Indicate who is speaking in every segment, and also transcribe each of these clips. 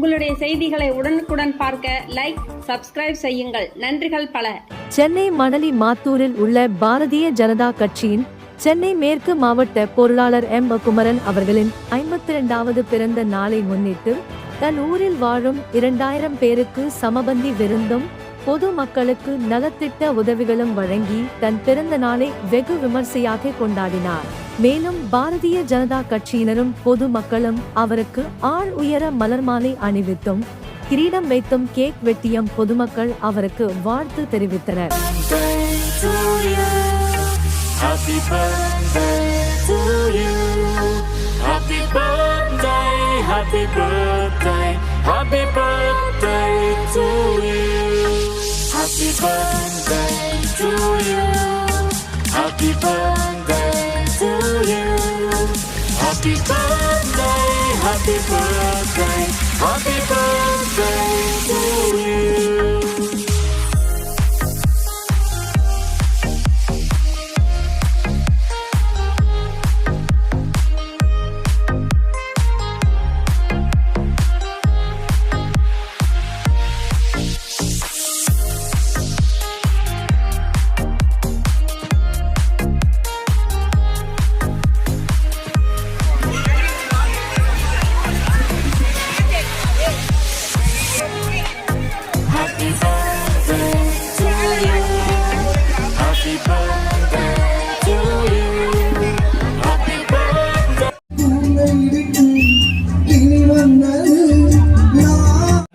Speaker 1: உங்களுடைய செய்திகளை உடனுக்குடன் பார்க்க லைக், சப்ஸ்கிரைப் செய்யுங்கள். நன்றிகள் பல.
Speaker 2: சென்னை மணலி மாத்தூரில் உள்ள பாரதிய ஜனதா கட்சியின் சென்னை மேற்கு மாவட்ட பொருளாளர் எம். குமரன் அவர்களின் 52வது பிறந்த நாளை முன்னிட்டு தன் ஊரில் வாழும் 2000 பேருக்கு சமபந்தி விருந்தும் பொது மக்களுக்கு நலத்திட்ட உதவிகளும் வழங்கி தன் பிறந்த நாளை வெகு விமர்சையாக கொண்டாடினார். மேலும் பாரதிய ஜனதா கட்சியினரும் பொது மக்களும் அவருக்கு ஆள் உயர மலர் மாலை அணிவித்தும் கிரீடம் வைத்தும் கேக் வெட்டியும் பொதுமக்கள் அவருக்கு வாழ்த்து தெரிவித்தனர்.
Speaker 3: Happy birthday to you. Happy birthday, happy birthday, happy birthday to you. Happy birthday to you. Happy birthday to you. Happy birthday, happy birthday, happy birthday to you.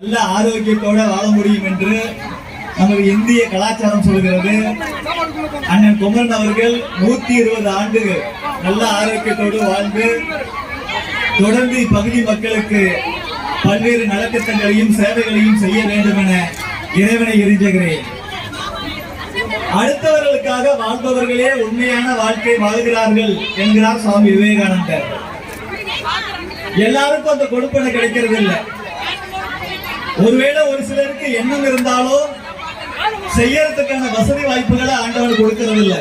Speaker 4: நல்ல ஆரோக்கியத்தோட வாழ முடியும் என்று நமது இந்திய கலாச்சாரம் சொல்கிறது. அண்ணன் குமரன் அவர்கள் 120 ஆண்டுகள் நல்ல ஆரோக்கியத்தோடு வாழ்ந்து தொடர்ந்து இப்பகுதி மக்களுக்கு பல்வேறு நலத்திட்டங்களையும் சேவைகளையும் செய்ய வேண்டும் என இறைவனை இறைஞ்சுகிறேன். அடுத்தவர்களுக்காக வாழ்பவர்களே உண்மையான வாழ்க்கை வாழ்கிறார்கள் என்கிறார் சுவாமி விவேகானந்தர். எல்லாருக்கும் அந்த கொடுப்பனை கிடைக்கிறது இல்லை. ஒருவேளை ஒரு சிலருக்கு எண்ணம் இருந்தாலும் செய்யறதுக்கான வசதி வாய்ப்புகளை ஆண்டவன் கொடுக்கறது இல்லை.